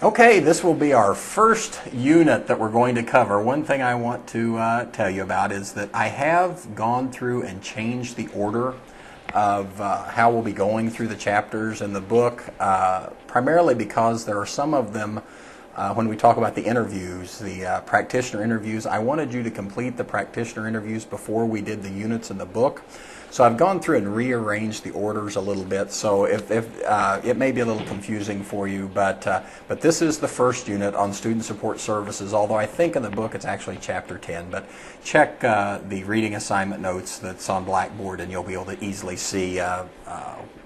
Okay, this will be our first unit that we're going to cover. One thing I want to tell you about is that I have gone through and changed the order of how we'll be going through the chapters in the book, primarily because there are some of them, when we talk about the interviews, the practitioner interviews, I wanted you to complete the practitioner interviews before we did the units in the book. So I've gone through and rearranged the orders a little bit, so if it may be a little confusing for you, but this is the first unit on student support services, although I think in the book it's actually chapter 10, but check the reading assignment notes that's on Blackboard and you'll be able to easily see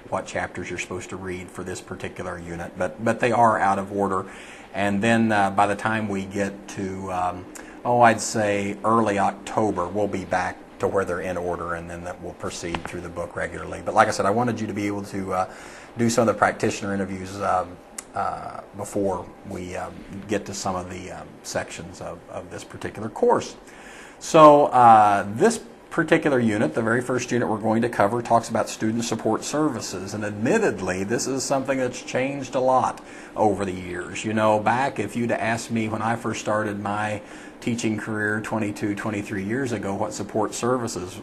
what chapters you're supposed to read for this particular unit, but they are out of order. And then by the time we get to, I'd say early October, we'll be back to where they're in order, and then that will proceed through the book regularly. But like I said, I wanted you to be able to do some of the practitioner interviews before we get to some of the sections of this particular course. So this particular unit, the very first unit we're going to cover, talks about student support services, and admittedly this is something that's changed a lot over the years. You know, back, if you'd asked me when I first started my teaching career 22, 23 years ago what support services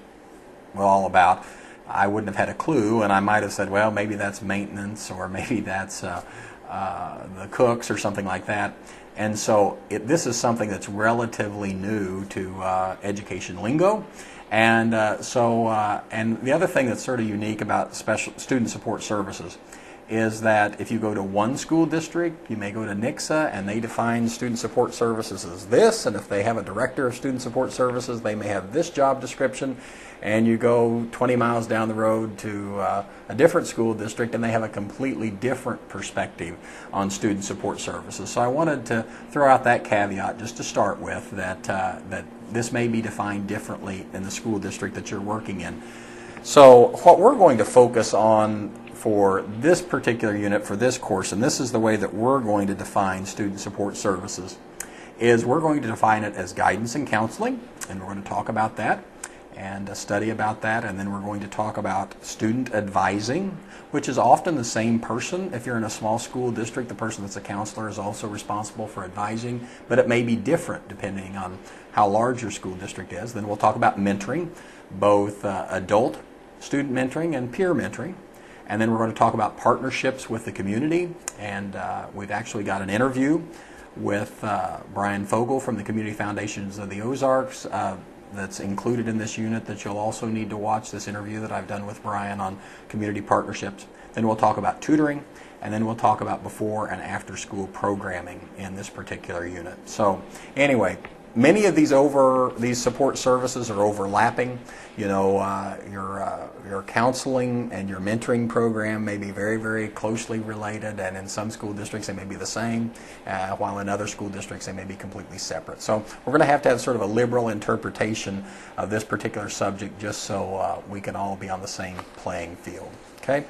were all about, I wouldn't have had a clue, and I might have said, well, maybe that's maintenance, or maybe that's the cooks or something like that. And so this is something that's relatively new to education lingo. And and the other thing that's sort of unique about special student support services is that if you go to one school district, you may go to NICSA, and they define student support services as this, and if they have a director of student support services, they may have this job description, and you go 20 miles down the road to a different school district, and they have a completely different perspective on student support services. So I wanted to throw out that caveat just to start with, that this may be defined differently in the school district that you're working in. So what we're going to focus on for this particular unit, for this course, and this is the way that we're going to define student support services, is we're going to define it as guidance and counseling, and we're going to talk about that and study about that, and then we're going to talk about student advising, which is often the same person. If you're in a small school district, the person that's a counselor is also responsible for advising, but it may be different depending on how large your school district is. Then we'll talk about mentoring, both adult student mentoring and peer mentoring. And then we're going to talk about partnerships with the community, and we've actually got an interview with Brian Fogel from the Community Foundations of the Ozarks that's included in this unit that you'll also need to watch, this interview that I've done with Brian on community partnerships. Then we'll talk about tutoring, and then we'll talk about before and after school programming in this particular unit. So anyway, many of these support services are overlapping. You know, your counseling and your mentoring program may be very, very closely related, and in some school districts they may be the same, while in other school districts they may be completely separate. So we're going to have sort of a liberal interpretation of this particular subject just so we can all be on the same playing field. Okay?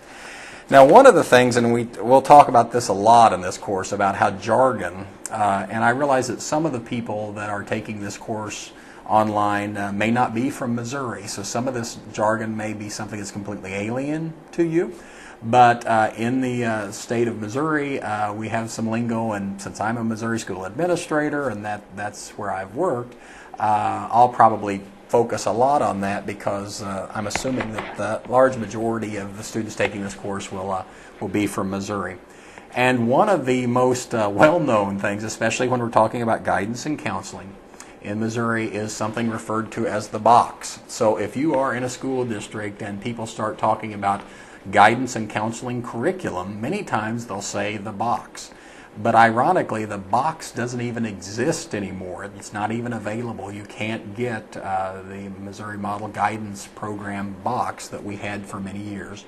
Now, one of the things, and we'll talk about this a lot in this course, about how jargon, and I realize that some of the people that are taking this course online may not be from Missouri, so some of this jargon may be something that's completely alien to you. But in the state of Missouri, we have some lingo, and since I'm a Missouri school administrator and that's where I've worked, I'll probably focus a lot on that because I'm assuming that the large majority of the students taking this course will be from Missouri. And one of the most well-known things, especially when we're talking about guidance and counseling in Missouri, is something referred to as the box. So if you are in a school district and people start talking about guidance and counseling curriculum, many times they'll say the box. But ironically, the box doesn't even exist anymore. It's not even available. You can't get the Missouri Model Guidance Program box that we had for many years.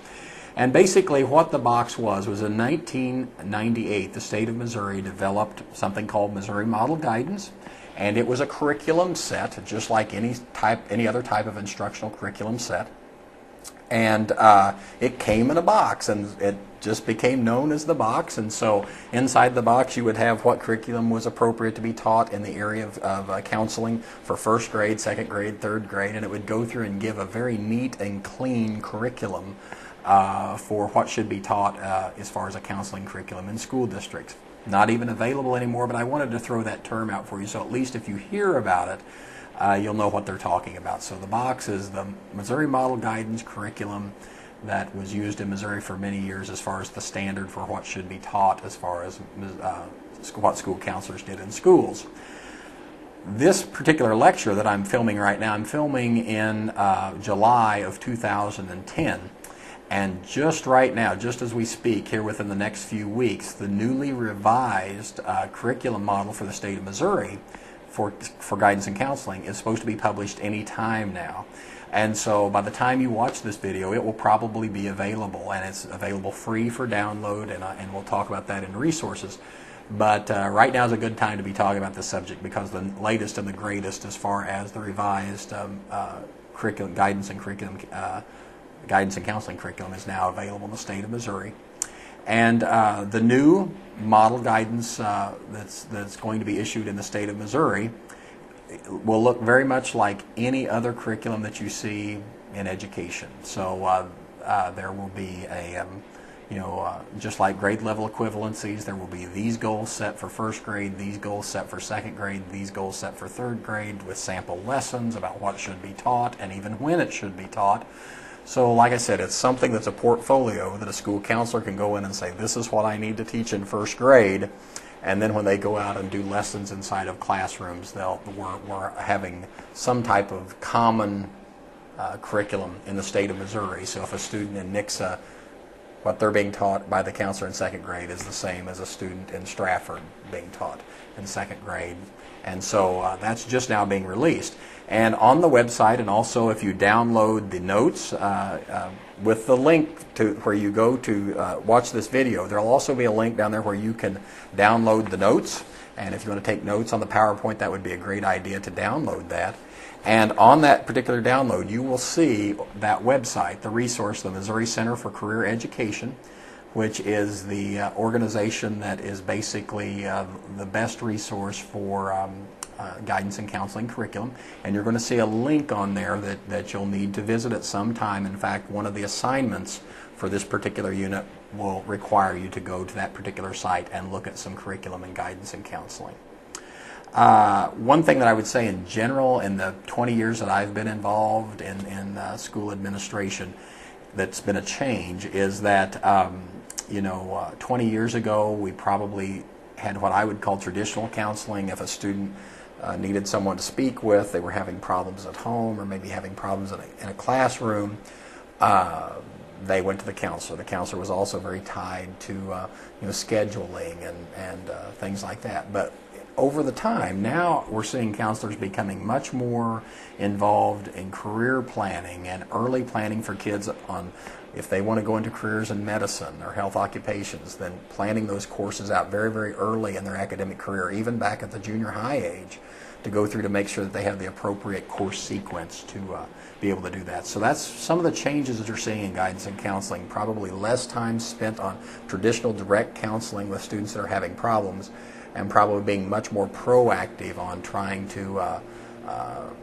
And basically what the box was in 1998, the state of Missouri developed something called Missouri Model Guidance, and it was a curriculum set, just like any other type of instructional curriculum set. And it came in a box, and it just became known as the box. And so inside the box you would have what curriculum was appropriate to be taught in the area of counseling for first grade, second grade, third grade, and it would go through and give a very neat and clean curriculum for what should be taught as far as a counseling curriculum in school districts. Not even available anymore, but I wanted to throw that term out for you, so at least if you hear about it, you'll know what they're talking about. So the box is the Missouri Model Guidance Curriculum that was used in Missouri for many years as far as the standard for what should be taught as far as what school counselors did in schools. This particular lecture that I'm filming right now, I'm filming in July of 2010. And just right now, just as we speak, here within the next few weeks, the newly revised curriculum model for the state of Missouri for guidance and counseling is supposed to be published any time now. And so by the time you watch this video, it will probably be available, and it's available free for download, and we'll talk about that in resources. But right now is a good time to be talking about this subject because the latest and the greatest as far as the revised curriculum, guidance and counseling curriculum is now available in the state of Missouri. And the new model guidance that's going to be issued in the state of Missouri will look very much like any other curriculum that you see in education. So there will be a, just like grade level equivalencies, there will be these goals set for first grade, these goals set for second grade, these goals set for third grade with sample lessons about what should be taught and even when it should be taught. So like I said, it's something that's a portfolio that a school counselor can go in and say, this is what I need to teach in first grade. And then when they go out and do lessons inside of classrooms, we're having some type of common curriculum in the state of Missouri. So if a student in Nixa, what they're being taught by the counselor in second grade is the same as a student in Stratford being taught in second grade. And so that's just now being released. And on the website, and also if you download the notes with the link to where you go to watch this video, there will also be a link down there where you can download the notes. And if you want to take notes on the PowerPoint, that would be a great idea to download that. And on that particular download, you will see that website, the resource, the Missouri Center for Career Education, which is the organization that is basically the best resource for guidance and counseling curriculum. And you're going to see a link on there that you'll need to visit at some time. In fact, one of the assignments for this particular unit will require you to go to that particular site and look at some curriculum and guidance and counseling. One thing that I would say in general, in the 20 years that I've been involved in school administration, that's been a change is that 20 years ago we probably had what I would call traditional counseling. If a student needed someone to speak with, they were having problems at home or maybe having problems in a classroom, they went to the counselor. The counselor was also very tied to scheduling and things like that. But over the time, now we're seeing counselors becoming much more involved in career planning and early planning for kids on if they want to go into careers in medicine or health occupations, then planning those courses out very, very early in their academic career, even back at the junior high age, to go through to make sure that they have the appropriate course sequence to be able to do that. So that's some of the changes that you're seeing in guidance and counseling. Probably less time spent on traditional direct counseling with students that are having problems, and probably being much more proactive on trying to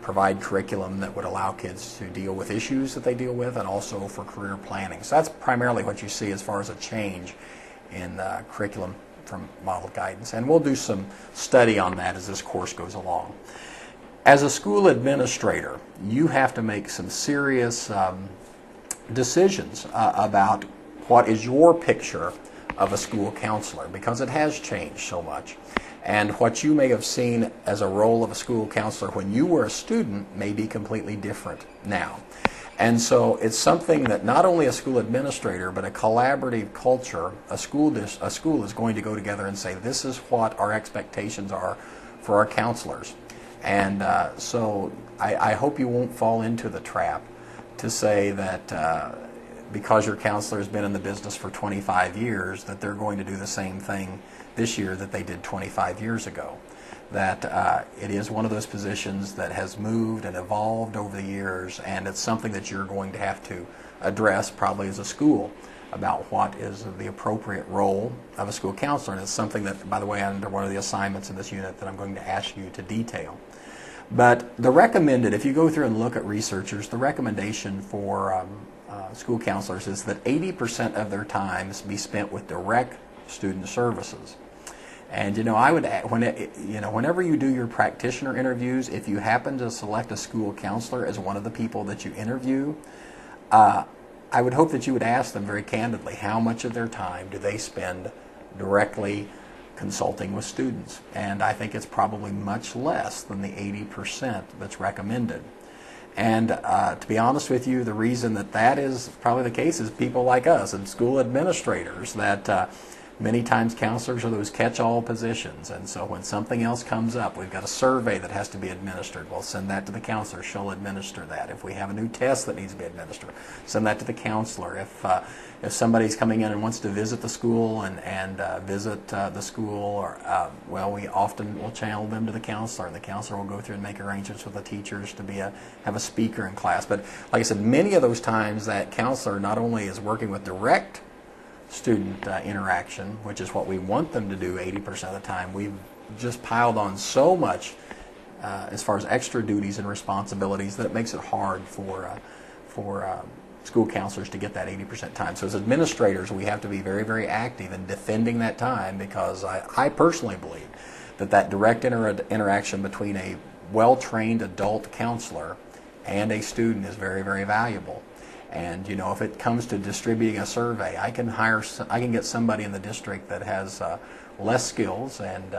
provide curriculum that would allow kids to deal with issues that they deal with, and also for career planning. So that's primarily what you see as far as a change in curriculum from model guidance. And we'll do some study on that as this course goes along. As a school administrator, you have to make some serious decisions about what is your picture of a school counselor, because it has changed so much. And what you may have seen as a role of a school counselor when you were a student may be completely different now. And so it's something that not only a school administrator, but a collaborative culture, a school is going to go together and say, this is what our expectations are for our counselors. And so I hope you won't fall into the trap to say that because your counselor has been in the business for 25 years, that they're going to do the same thing this year that they did 25 years ago. That it is one of those positions that has moved and evolved over the years, and it's something that you're going to have to address probably as a school about what is the appropriate role of a school counselor. And it's something that, by the way, under one of the assignments in this unit that I'm going to ask you to detail. But the recommended, if you go through and look at researchers, the recommendation for school counselors is that 80% of their times be spent with direct student services. And I would whenever you do your practitioner interviews, if you happen to select a school counselor as one of the people that you interview, I would hope that you would ask them very candidly how much of their time do they spend directly consulting with students. And I think it's probably much less than the 80% that's recommended. And to be honest with you, the reason that is probably the case is people like us and school administrators that many times counselors are those catch-all positions, and so when something else comes up, we've got a survey that has to be administered, we'll send that to the counselor, she'll administer that. If we have a new test that needs to be administered, send that to the counselor. If somebody's coming in and wants to visit the school and visit the school, or well, we often will channel them to the counselor, and the counselor will go through and make arrangements with the teachers to have a speaker in class. But like I said, many of those times that counselor not only is working with direct student interaction, which is what we want them to do 80% of the time. We've just piled on so much as far as extra duties and responsibilities that it makes it hard for school counselors to get that 80% time. So as administrators, we have to be very, very active in defending that time, because I personally believe that direct interaction between a well-trained adult counselor and a student is very, very valuable. And if it comes to distributing a survey, I can get somebody in the district that has less skills and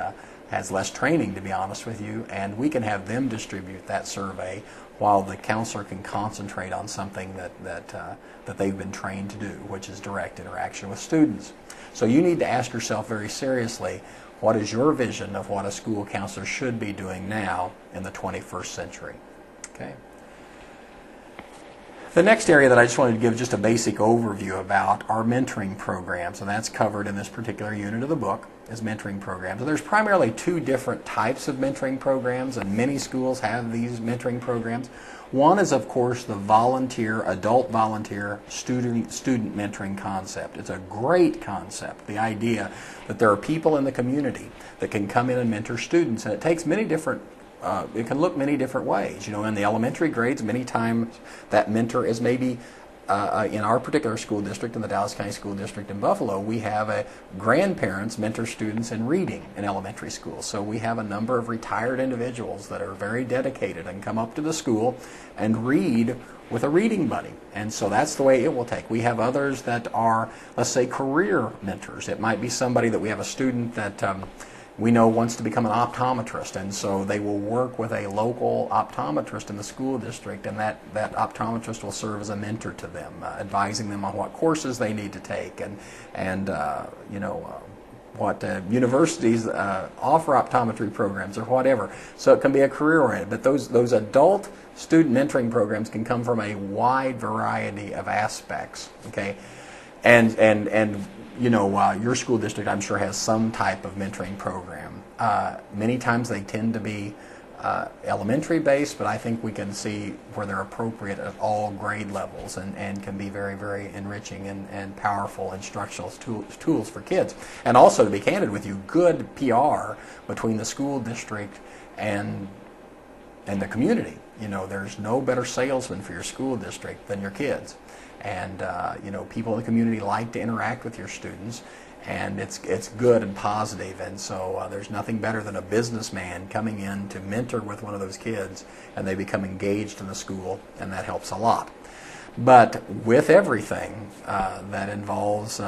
has less training, to be honest with you, and we can have them distribute that survey while the counselor can concentrate on something that they've been trained to do, which is direct interaction with students. So you need to ask yourself very seriously, what is your vision of what a school counselor should be doing now in the 21st century? Okay. The next area that I just wanted to give just a basic overview about are mentoring programs, and that's covered in this particular unit of the book, is mentoring programs. So there's primarily two different types of mentoring programs, and many schools have these mentoring programs. One is, of course, the adult volunteer student mentoring concept. It's a great concept, the idea that there are people in the community that can come in and mentor students, and it takes many different it can look many different ways. In the elementary grades, many times that mentor is maybe, in our particular school district, in the Dallas County School District in Buffalo, we have grandparents mentor students in reading in elementary school. So we have a number of retired individuals that are very dedicated and come up to the school and read with a reading buddy. And so that's the way it will take. We have others that are, let's say, career mentors. It might be somebody that we have a student that we know wants to become an optometrist, and so they will work with a local optometrist in the school district, and that optometrist will serve as a mentor to them, advising them on what courses they need to take and what universities offer optometry programs or whatever. So it can be a career-oriented, but those adult student mentoring programs can come from a wide variety of aspects. Okay, and your school district, I'm sure, has some type of mentoring program. Many times they tend to be elementary based, but I think we can see where they're appropriate at all grade levels and can be very, very enriching and powerful instructional tools for kids. And also, to be candid with you, good PR between the school district and the community. There's no better salesman for your school district than your kids. And people in the community like to interact with your students, and it's good and positive. And so there's nothing better than a businessman coming in to mentor with one of those kids, and they become engaged in the school, and that helps a lot. But with everything that involves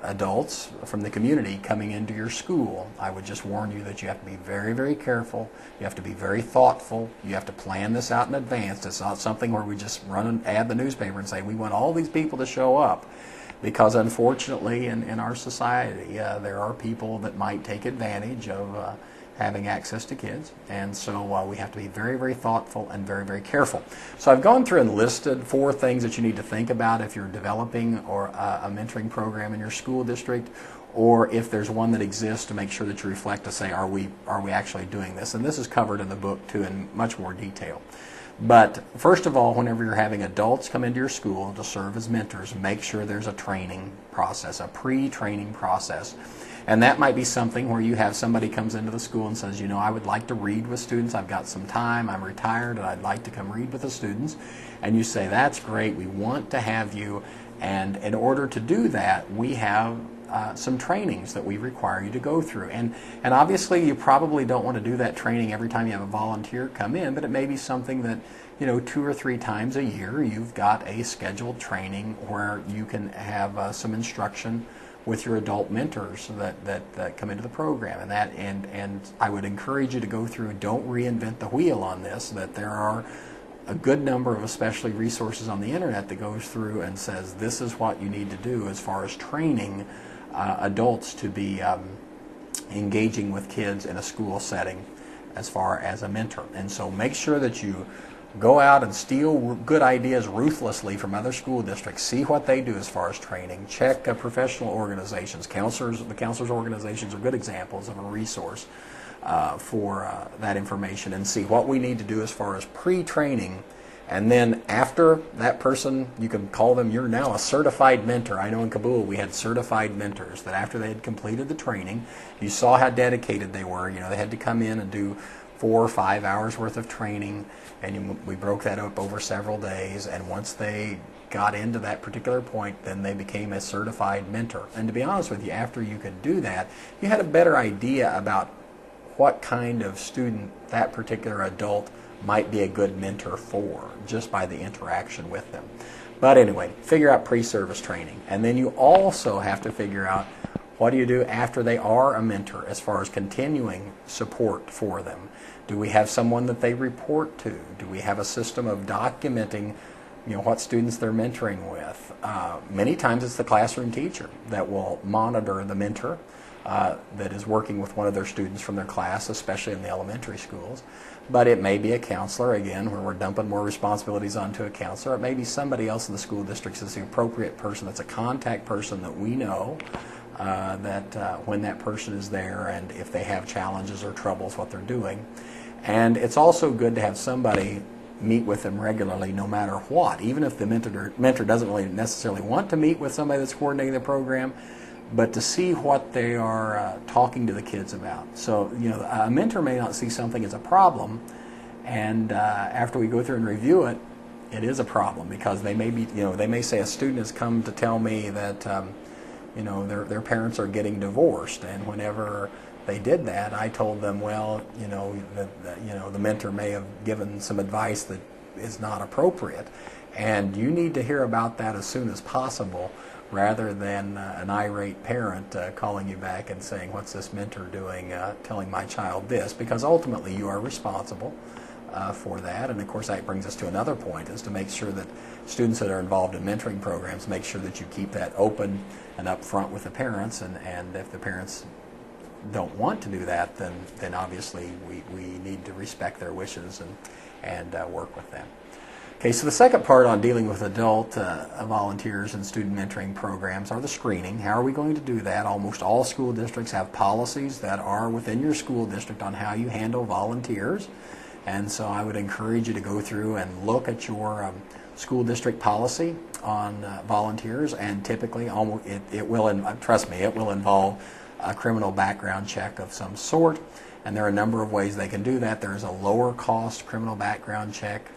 adults from the community coming into your school, I would just warn you that you have to be very, very careful. You have to be very thoughtful. You have to plan this out in advance. It's not something where we just run and add the newspaper and say we want all these people to show up, because unfortunately in our society there are people that might take advantage of having access to kids, and so we have to be very, very thoughtful and very, very careful. So I've gone through and listed 4 things that you need to think about if you're developing or a mentoring program in your school district, or if there's one that exists, to make sure that you reflect to say, are we actually doing this? And this is covered in the book too in much more detail. But first of all, whenever you're having adults come into your school to serve as mentors, make sure there's a training process, a pre-training process. And that might be something where you have somebody comes into the school and says, you know, I would like to read with students. I've got some time. I'm retired and I'd like to come read with the students. And you say, that's great. We want to have you. And in order to do that, we have some trainings that we require you to go through. And obviously you probably don't want to do that training every time you have a volunteer come in, but it may be something that, you know, 2 or 3 times a year you've got a scheduled training where you can have some instruction with your adult mentors that come into the program. And I would encourage you to go through, don't reinvent the wheel on this, that there are a good number of especially resources on the internet that goes through and says this is what you need to do as far as training adults to be engaging with kids in a school setting as far as a mentor. And so make sure that you go out and steal good ideas ruthlessly from other school districts. See what they do as far as training. Check professional organizations. The counselors organizations are good examples of a resource for that information, and see what we need to do as far as pre-training. And then after that person, you can call them, you're now a certified mentor. I know in Kabul we had certified mentors that after they had completed the training, you saw how dedicated they were. You know, they had to come in and do 4 or 5 hours worth of training, and we broke that up over several days. And once they got into that particular point, then they became a certified mentor. And to be honest with you, after you could do that, you had a better idea about what kind of student that particular adult might be a good mentor for, just by the interaction with them. But anyway, figure out pre-service training. And then you also have to figure out what do you do after they are a mentor as far as continuing support for them. Do we have someone that they report to? Do we have a system of documenting, you know, what students they're mentoring with? Many times it's the classroom teacher that will monitor the mentor that is working with one of their students from their class, especially in the elementary schools. But it may be a counselor, again, where we're dumping more responsibilities onto a counselor. It may be somebody else in the school district that's the appropriate person, that's a contact person that we know, when that person is there and if they have challenges or troubles, what they're doing. And it's also good to have somebody meet with them regularly no matter what. Even if the mentor doesn't really necessarily want to meet with somebody that's coordinating the program, but to see what they are talking to the kids about. So, you know, a mentor may not see something as a problem, and after we go through and review it, it is a problem, because they may be, you know, they may say a student has come to tell me that, you know, their parents are getting divorced, and whenever they did that, I told them, well, you know, the mentor may have given some advice that is not appropriate, and you need to hear about that as soon as possible, rather than an irate parent calling you back and saying, what's this mentor doing, telling my child this, because ultimately you are responsible for that. And of course that brings us to another point, is to make sure that students that are involved in mentoring programs, make sure that you keep that open and up front with the parents, and if the parents don't want to do that, then obviously we need to respect their wishes and work with them. Okay, so the second part on dealing with adult volunteers and student mentoring programs are the screening. How are we going to do that? Almost all school districts have policies that are within your school district on how you handle volunteers. And so I would encourage you to go through and look at your school district policy on volunteers, and typically it will, trust me, it will involve a criminal background check of some sort. And there are a number of ways they can do that. There's a lower cost criminal background check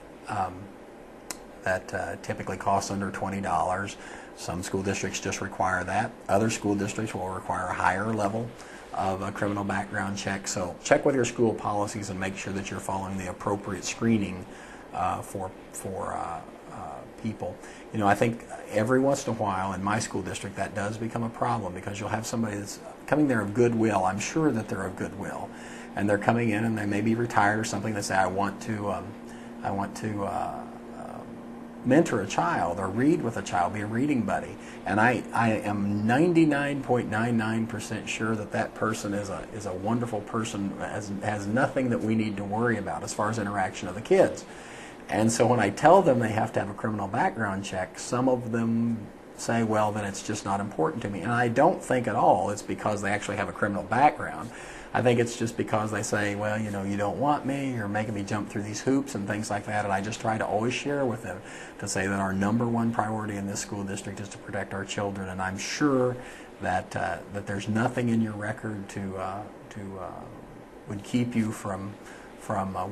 that typically costs under $20. Some school districts just require that. Other school districts will require a higher level of a criminal background check. So check with your school policies and make sure that you're following the appropriate screening for people. You know, I think every once in a while in my school district that does become a problem, because you'll have somebody that's coming there of goodwill. I'm sure that they're of goodwill, and they're coming in and they may be retired or something. They say, I want to mentor a child or read with a child, be a reading buddy. And I am 99.99% sure that person is a wonderful person, has nothing that we need to worry about as far as interaction of the kids. And so when I tell them they have to have a criminal background check, some of them say, well, then it's just not important to me. And I don't think at all it's because they actually have a criminal background. I think it's just because they say, well, you know, you don't want me, you're making me jump through these hoops and things like that. And I just try to always share with them to say that our #1 priority in this school district is to protect our children. And I'm sure that there's nothing in your record would keep you from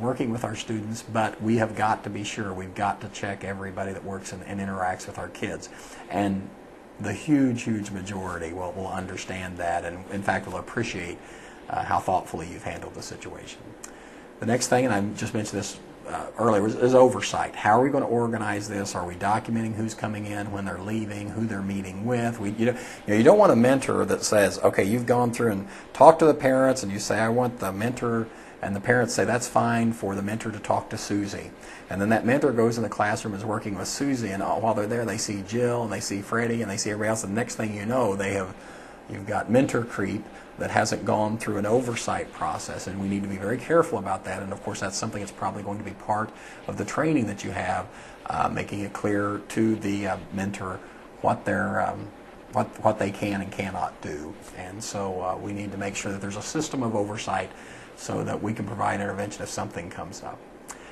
working with our students, but we have got to be sure, we've got to check everybody that works and interacts with our kids. And the huge majority will understand that, and in fact will appreciate how thoughtfully you've handled the situation. The next thing, and I just mentioned this earlier, is oversight. How are we going to organize this? Are we documenting who's coming in, when they're leaving, who they're meeting with? You don't want a mentor that says, okay, you've gone through and talked to the parents, and you say, I want the mentor, and the parents say, that's fine for the mentor to talk to Susie. And then that mentor goes in the classroom, is working with Susie, and while they're there, they see Jill, and they see Freddie, and they see everybody else, and the next thing you know, you've got mentor creep that hasn't gone through an oversight process, and we need to be very careful about that. And of course, that's something that's probably going to be part of the training that you have, making it clear to the mentor what they can and cannot do. And so we need to make sure that there's a system of oversight so that we can provide intervention if something comes up.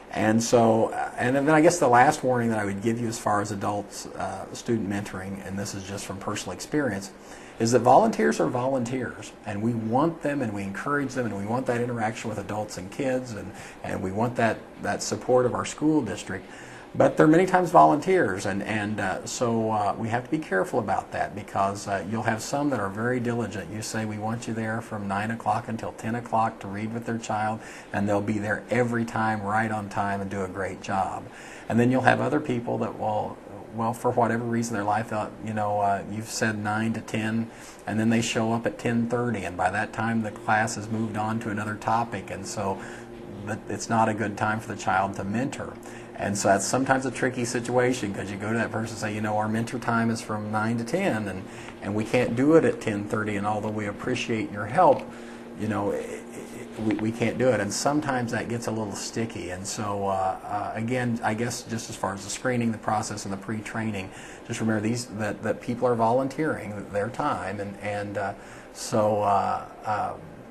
And so, and then I guess the last warning that I would give you as far as adults, student mentoring, and this is just from personal experience, is that volunteers are volunteers, and we want them, and we encourage them, and we want that interaction with adults and kids, and we want that support of our school district. But they're many times volunteers, so we have to be careful about that, because you'll have some that are very diligent. You say, we want you there from 9 o'clock until 10 o'clock to read with their child, and they'll be there every time, right on time, and do a great job. And then you'll have other people that will, well, for whatever reason in their life, you've said 9 to 10, and then they show up at 10:30, and by that time the class has moved on to another topic, and so it's not a good time for the child to mentor. And so that's sometimes a tricky situation, because you go to that person and say, our mentor time is from 9 to 10, and we can't do it at 10:30, and although we appreciate your help, we can't do it. And sometimes that gets a little sticky. And so, again, I guess just as far as the screening, the process, and the pre-training, just remember that people are volunteering their time, and so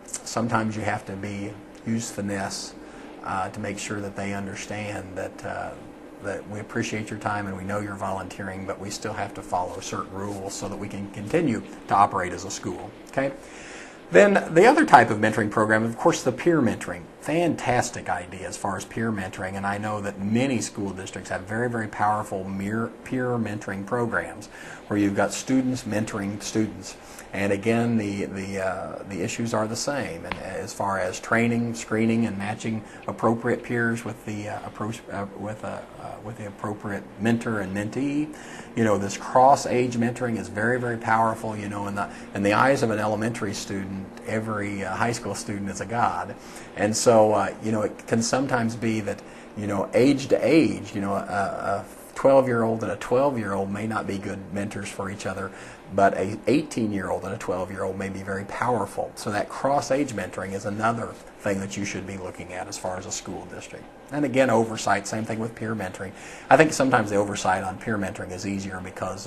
sometimes you have to use finesse to make sure that they understand that we appreciate your time and we know you're volunteering, but we still have to follow certain rules so that we can continue to operate as a school. Okay? Then the other type of mentoring program, of course, the peer mentoring. Fantastic idea as far as peer mentoring, and I know that many school districts have very, very powerful peer mentoring programs where you've got students mentoring students. And again, the issues are the same, and as far as training, screening, and matching appropriate peers with the appropriate mentor and mentee. This cross-age mentoring is very, very powerful. In the eyes of an elementary student, every high school student is a god, and so it can sometimes be that age to age, a 12-year-old and a 12-year-old may not be good mentors for each other, but a 18-year-old and a 12-year-old may be very powerful. So that cross-age mentoring is another thing that you should be looking at as far as a school district. And again, oversight, same thing with peer mentoring. I think sometimes the oversight on peer mentoring is easier because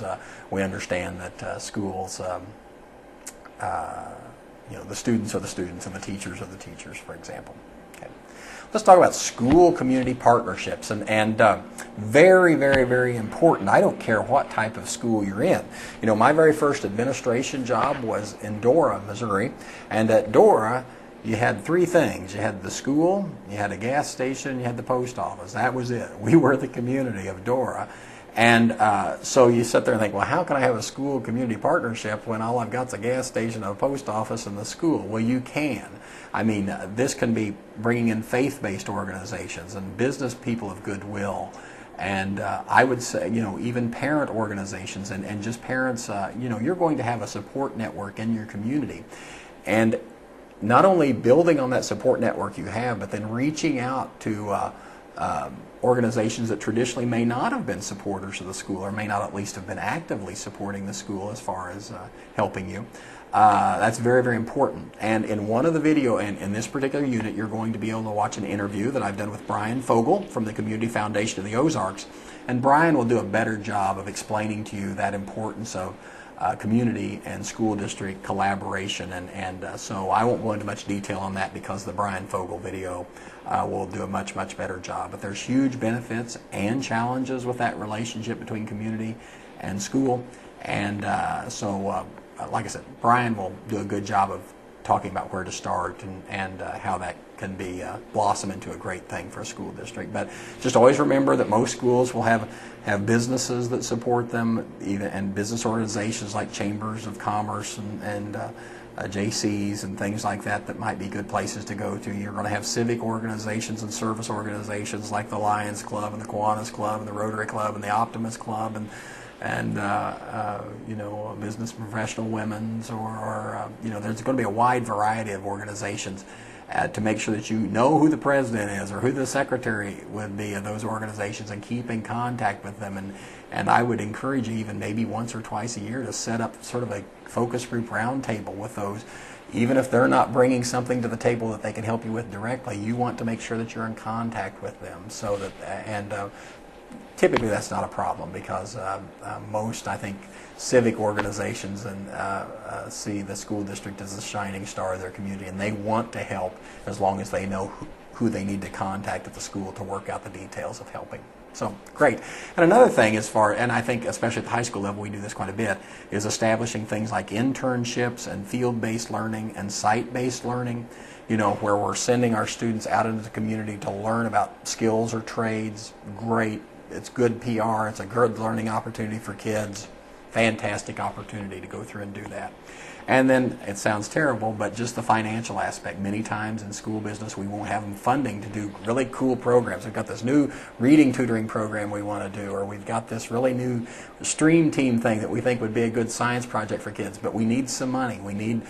we understand that schools, the students are the students and the teachers are the teachers, for example. Okay. Let's talk about school community partnerships, and very, very, very important. I don't care what type of school you're in. My very first administration job was in Dora, Missouri, and at Dora you had three things. You had the school, you had a gas station, you had the post office. That was it. We were the community of Dora. And so you sit there and think, well, how can I have a school community partnership when all I've got is a gas station, a post office, and the school? Well, you can. I mean, this can be bringing in faith-based organizations and business people of goodwill. And I would say, even parent organizations and just parents, you're going to have a support network in your community. And not only building on that support network you have, but then reaching out to organizations that traditionally may not have been supporters of the school, or may not at least have been actively supporting the school as far as helping you. That's very, very important. And in one of the video, in this particular unit, you're going to be able to watch an interview that I've done with Brian Fogel from the Community Foundation of the Ozarks. And Brian will do a better job of explaining to you that importance of community and school district collaboration, and so I won't go into much detail on that because the Brian Fogel video will do a much, much better job. But there's huge benefits and challenges with that relationship between community and school, and so like I said, Brian will do a good job of talking about where to start and how that can be blossom into a great thing for a school district. But just always remember that most schools will have businesses that support them, even and business organizations like chambers of commerce and JCs and things like that that might be good places to go to. You're going to have civic organizations and service organizations like the Lions Club and the Kiwanis Club and the Rotary Club and the Optimist Club and you know, business professional women's or you know, there's going to be a wide variety of organizations to make sure that you know who the president is or who the secretary would be of those organizations and keep in contact with them. And I would encourage you even maybe once or twice a year to set up sort of a focus group roundtable with those. Even if they're not bringing something to the table that they can help you with directly, you want to make sure that you're in contact with them so that, and typically that's not a problem because most, I think, civic organizations and see the school district as a shining star of their community, and they want to help as long as they know who they need to contact at the school to work out the details of helping. So, great. And another thing and I think especially at the high school level we do this quite a bit, is establishing things like internships and field-based learning and site-based learning, you know, where we're sending our students out into the community to learn about skills or trades. Great. It's good PR. It's a good learning opportunity for kids. Fantastic opportunity to go through and do that. And then, it sounds terrible, but just the financial aspect. Many times in school business we won't have them funding to do really cool programs. We've got this new reading tutoring program we want to do, or we've got this really new stream team thing that we think would be a good science project for kids, but we need some money. We need,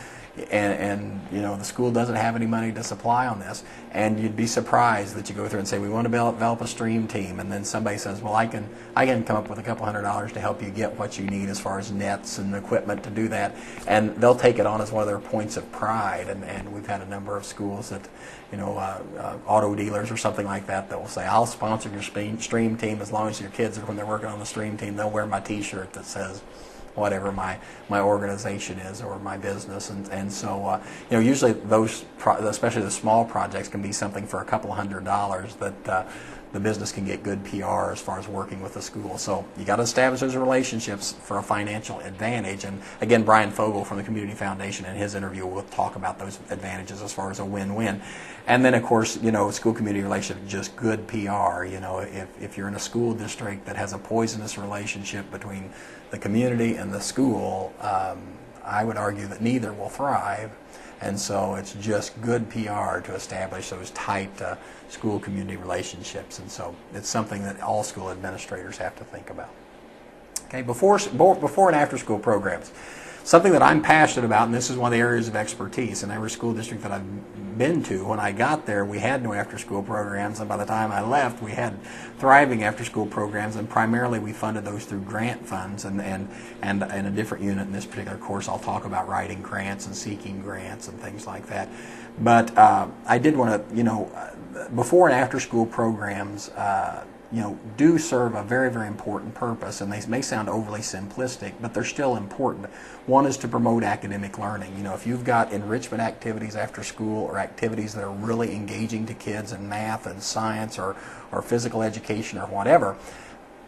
and you know, the school doesn't have any money to supply on this, and you'd be surprised that you go through and say we want to develop a stream team, and then somebody says, well, I can come up with a couple $100 to help you get what you need as far as nets and equipment to do that, and they'll take it on as one of their points of pride. And we've had a number of schools that, you know, auto dealers or something like that will say, I'll sponsor your stream team as long as your kids, when they're working on the stream team, they'll wear my T-shirt that says whatever my organization is or my business, and so you know, usually those especially the small projects can be something for a couple $100 that the business can get good PR as far as working with the school. So you got to establish those relationships for a financial advantage. And again, Brian Fogel from the Community Foundation in his interview will talk about those advantages as far as a win-win. And then of course, you know, school community relationship, just good PR. You know, if you're in a school district that has a poisonous relationship between the community and the school, I would argue that neither will thrive. And so it's just good PR to establish those tight school community relationships. And so it's something that all school administrators have to think about. Okay, before and after school programs. Something that I'm passionate about, and this is one of the areas of expertise in every school district that I've been to. When I got there, we had no after-school programs, and by the time I left, we had thriving after-school programs, and primarily we funded those through grant funds, and a different unit in this particular course, I'll talk about writing grants and seeking grants and things like that. But I did want to, you know, before and after-school programs, you know, do serve a very, very important purpose, and they may sound overly simplistic, but they're still important. One is to promote academic learning. You know, if you've got enrichment activities after school or activities that are really engaging to kids in math and science or physical education or whatever,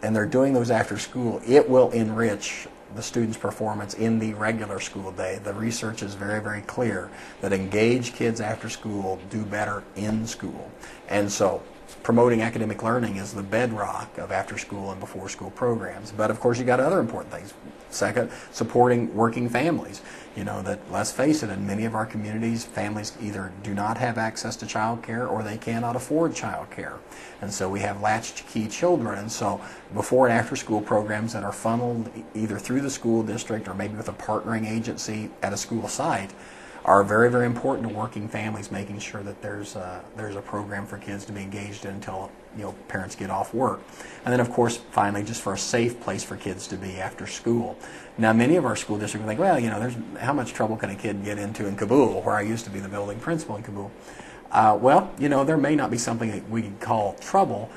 and they're doing those after school, it will enrich the student's performance in the regular school day. The research is very, very clear that engaged kids after school do better in school. And so promoting academic learning is the bedrock of after-school and before-school programs. But of course, you got other important things. Second, supporting working families. You know that, let's face it, in many of our communities, families either do not have access to child care or they cannot afford child care. And so we have latchkey children. And so before and after-school programs that are funneled either through the school district or maybe with a partnering agency at a school site are very, very important to working families, making sure that there's a program for kids to be engaged in until, you know, parents get off work. And then, of course, finally, just for a safe place for kids to be after school. Now, many of our school districts think, well, you know, how much trouble can a kid get into in Kabul, where I used to be the building principal in Kabul? Well, you know, there may not be something that we could call trouble,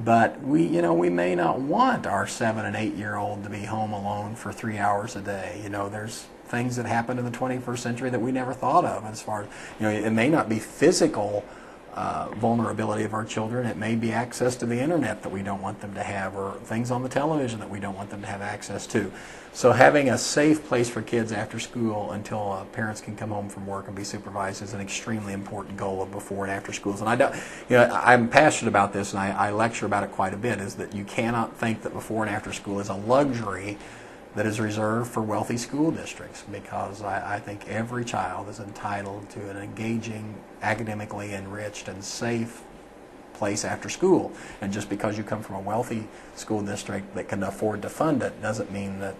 but we may not want our 7- and 8-year-old to be home alone for 3 hours a day. You know, there's things that happened in the 21st century that we never thought of as far as, you know, it may not be physical vulnerability of our children. It may be access to the internet that we don't want them to have, or things on the television that we don't want them to have access to. So having a safe place for kids after school until parents can come home from work and be supervised is an extremely important goal of before and after schools. And I'm passionate about this, and I lecture about it quite a bit, is that you cannot think that before and after school is a luxury that is reserved for wealthy school districts, because I think every child is entitled to an engaging, academically enriched, and safe place after school. And just because you come from a wealthy school district that can afford to fund it doesn't mean that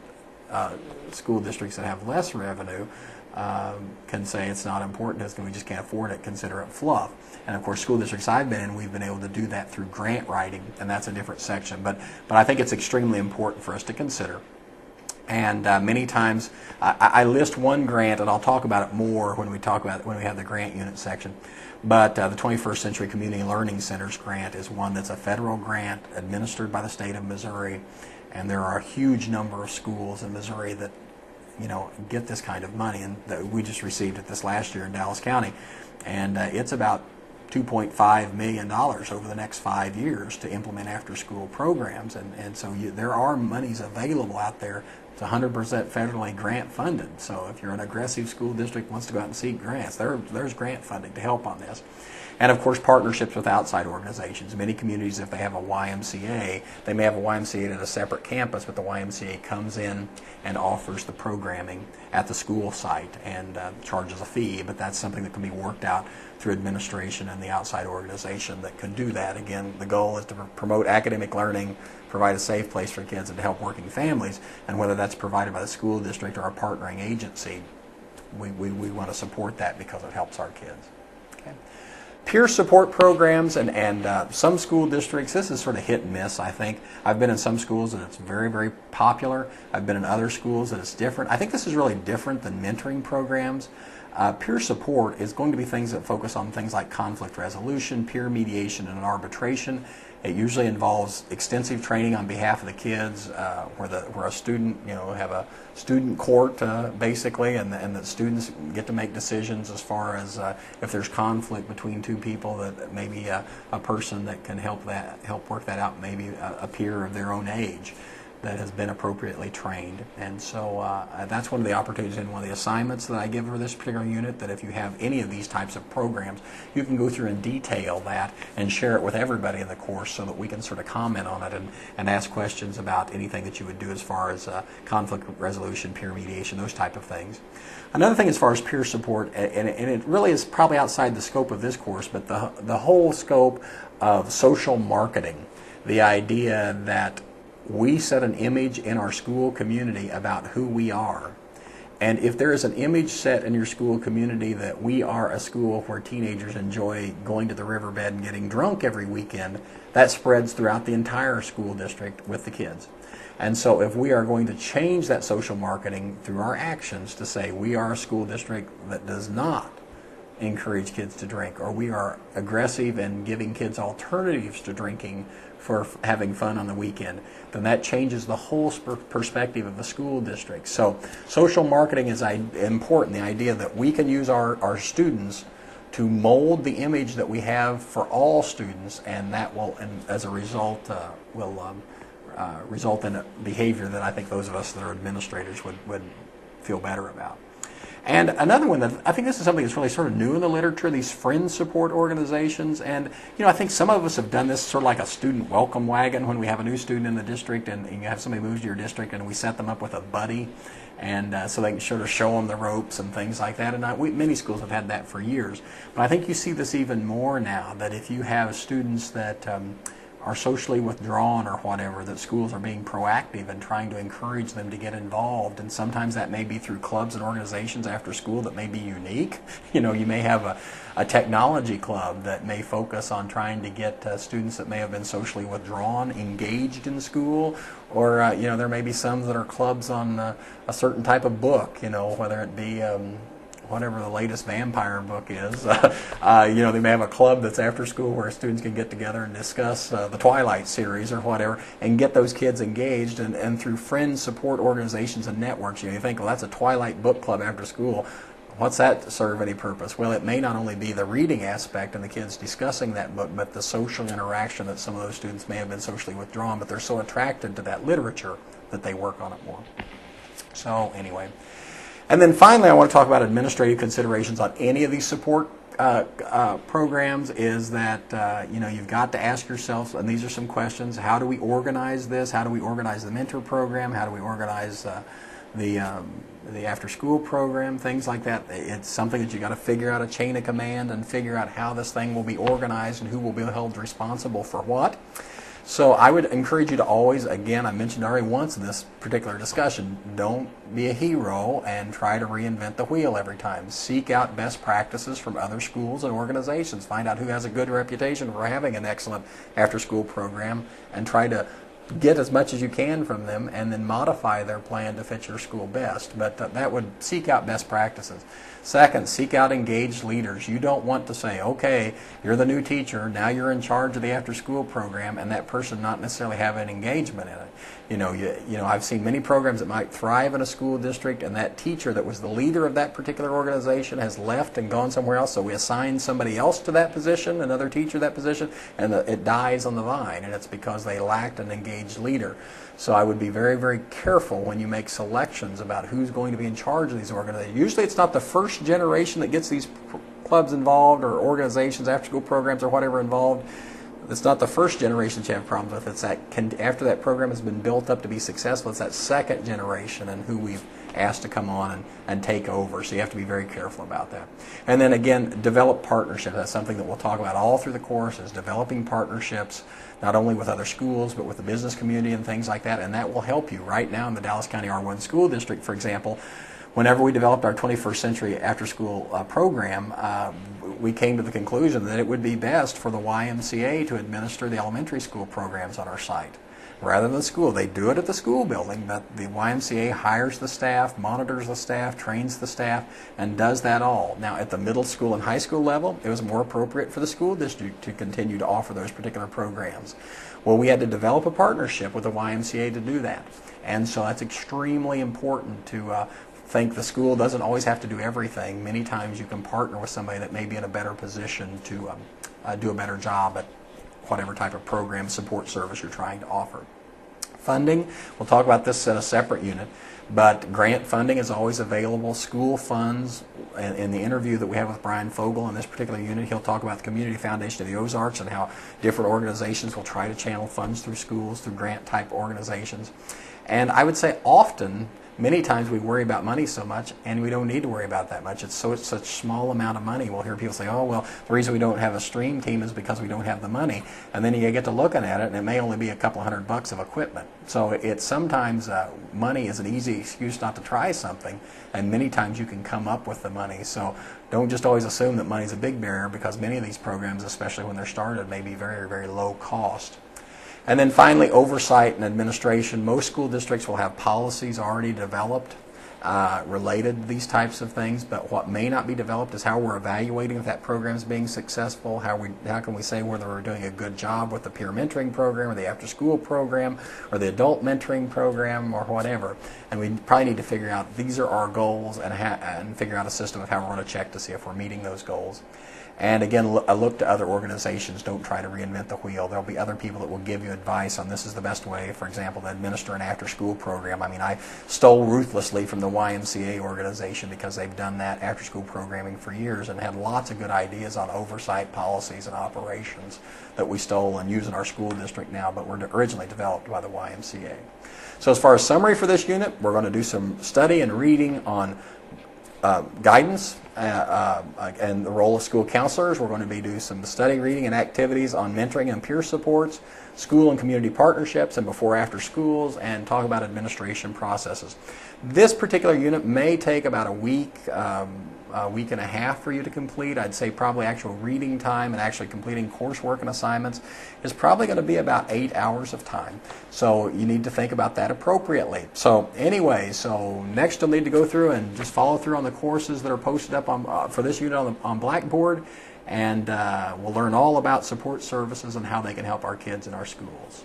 school districts that have less revenue can say it's not important, it's we just can't afford it, consider it fluff. And of course, school districts I've been in, we've been able to do that through grant writing, and that's a different section. But I think it's extremely important for us to consider. And many times, I list one grant, and I'll talk about it more when we have the grant unit section. But the 21st Century Community Learning Centers grant is one that's a federal grant administered by the state of Missouri, and there are a huge number of schools in Missouri that get this kind of money, and we just received it this last year in Dallas County, and it's about $2.5 million over the next 5 years to implement after-school programs, and so there are monies available out there. It's 100% federally grant funded. So if you're an aggressive school district wants to go out and seek grants, there's grant funding to help on this. And of course, partnerships with outside organizations. Many communities, if they have a YMCA, they may have a YMCA at a separate campus, but the YMCA comes in and offers the programming at the school site and charges a fee. But that's something that can be worked out through administration and the outside organization that can do that. Again, the goal is to promote academic learning, provide a safe place for kids, and to help working families. And whether that's provided by the school district or a partnering agency, we want to support that because it helps our kids. Okay. Peer support programs, and some school districts, this is sort of hit and miss, I think. I've been in some schools and it's very, very popular. I've been in other schools that it's different. I think this is really different than mentoring programs. Peer support is going to be things that focus on things like conflict resolution, peer mediation, and arbitration. It usually involves extensive training on behalf of the kids, where a student, have a student court basically, and the students get to make decisions as far as if there's conflict between two people, that maybe a person that can help work that out, maybe a peer of their own age that has been appropriately trained. And so that's one of the opportunities and one of the assignments that I give for this particular unit, that if you have any of these types of programs, you can go through and detail that and share it with everybody in the course so that we can sort of comment on it and ask questions about anything that you would do as far as conflict resolution, peer mediation, those type of things. Another thing as far as peer support, and it really is probably outside the scope of this course, but the whole scope of social marketing, the idea that we set an image in our school community about who we are. And if there is an image set in your school community that we are a school where teenagers enjoy going to the riverbed and getting drunk every weekend, that spreads throughout the entire school district with the kids. And so if we are going to change that social marketing through our actions to say we are a school district that does not encourage kids to drink, or we are aggressive in giving kids alternatives to drinking for having fun on the weekend, then that changes the whole perspective of the school district. So social marketing is important, the idea that we can use our students to mold the image that we have for all students, and that will, and as a result, result in a behavior that I think those of us that are administrators would feel better about. And another one that I think this is something that's really sort of new in the literature, these friend support organizations. And I think some of us have done this sort of like a student welcome wagon when we have a new student in the district and you have somebody moves to your district, and we set them up with a buddy, and so they can sort of show them the ropes and things like that. And many schools have had that for years. But I think you see this even more now, that if you have students that are socially withdrawn or whatever, that schools are being proactive and trying to encourage them to get involved. And sometimes that may be through clubs and organizations after school that may be unique. You may have a technology club that may focus on trying to get students that may have been socially withdrawn engaged in school, or there may be some that are clubs on a certain type of book, whether it be whatever the latest vampire book is. They may have a club that's after school where students can get together and discuss the Twilight series or whatever, and get those kids engaged. And through friend support organizations and networks, you think, well, that's a Twilight book club after school. What's that serve any purpose? Well, it may not only be the reading aspect and the kids discussing that book, but the social interaction that some of those students may have been socially withdrawn, but they're so attracted to that literature that they work on it more. So anyway. And then finally, I want to talk about administrative considerations on any of these support programs. Is that you've got to ask yourself, and these are some questions: how do we organize this? How do we organize the mentor program? How do we organize the after-school program? Things like that. It's something that you got to figure out a chain of command and figure out how this thing will be organized and who will be held responsible for what. So I would encourage you to always, again, I mentioned already once in this particular discussion, don't be a hero and try to reinvent the wheel every time. Seek out best practices from other schools and organizations. Find out who has a good reputation for having an excellent after-school program and try to get as much as you can from them and then modify their plan to fit your school best. But that would seek out best practices. Second, seek out engaged leaders. You don't want to say, okay, you're the new teacher, now you're in charge of the after-school program, and that person not necessarily have an engagement in it. I've seen many programs that might thrive in a school district, and that teacher that was the leader of that particular organization has left and gone somewhere else, so we assign somebody else to that position, another teacher to that position, and it dies on the vine, and it's because they lacked an engaged leader. So I would be very, very careful when you make selections about who's going to be in charge of these organizations. Usually it's not the first generation that gets these clubs involved or organizations, after-school programs or whatever involved. It's not the first generation that you have problems with. It's that after that program has been built up to be successful, it's that second generation and who we've asked to come on and take over. So you have to be very careful about that. And then again, develop partnerships. That's something that we'll talk about all through the course, is developing partnerships, not only with other schools, but with the business community and things like that. And that will help you. Right now in the Dallas County R1 School District, for example, whenever we developed our 21st century after-school program, we came to the conclusion that it would be best for the YMCA to administer the elementary school programs on our site rather than the school. They do it at the school building, but the YMCA hires the staff, monitors the staff, trains the staff, and does that all. Now, at the middle school and high school level, it was more appropriate for the school district to continue to offer those particular programs. Well, we had to develop a partnership with the YMCA to do that. And so that's extremely important to think the school doesn't always have to do everything. Many times you can partner with somebody that may be in a better position to do a better job at whatever type of program support service you're trying to offer. Funding, we'll talk about this in a separate unit, but grant funding is always available. School funds, in the interview that we have with Brian Fogel in this particular unit, he'll talk about the Community Foundation of the Ozarks and how different organizations will try to channel funds through schools, through grant type organizations. And I would say often, many times we worry about money so much, and we don't need to worry about that much. It's such small amount of money. We'll hear people say, oh, well, the reason we don't have a stream team is because we don't have the money. And then you get to looking at it, and it may only be a couple $100 of equipment. So it's sometimes money is an easy excuse not to try something, and many times you can come up with the money. So don't just always assume that money is a big barrier, because many of these programs, especially when they're started, may be very, very low cost. And then finally, oversight and administration. Most school districts will have policies already developed related to these types of things, but what may not be developed is how we're evaluating if that program is being successful. How can we say whether we're doing a good job with the peer mentoring program or the after-school program or the adult mentoring program or whatever. And we probably need to figure out these are our goals and figure out a system of how we're going to check to see if we're meeting those goals. And again, look to other organizations. Don't try to reinvent the wheel. There'll be other people that will give you advice on this is the best way, for example, to administer an after-school program. I mean, I stole ruthlessly from the YMCA organization because they've done that after-school programming for years and had lots of good ideas on oversight policies and operations that we stole and use in our school district now, but were originally developed by the YMCA. So as far as summary for this unit, we're going to do some study and reading on guidance and the role of school counselors. We're going to be doing some study, reading, and activities on mentoring and peer supports, school and community partnerships, and before-after schools, and talk about administration processes. This particular unit may take about a week and a half for you to complete. I'd say probably actual reading time and actually completing coursework and assignments is probably going to be about 8 hours of time. So you need to think about that appropriately. So anyway, so next you'll need to go through and just follow through on the courses that are posted up on, for this unit on Blackboard, and we'll learn all about support services and how they can help our kids in our schools.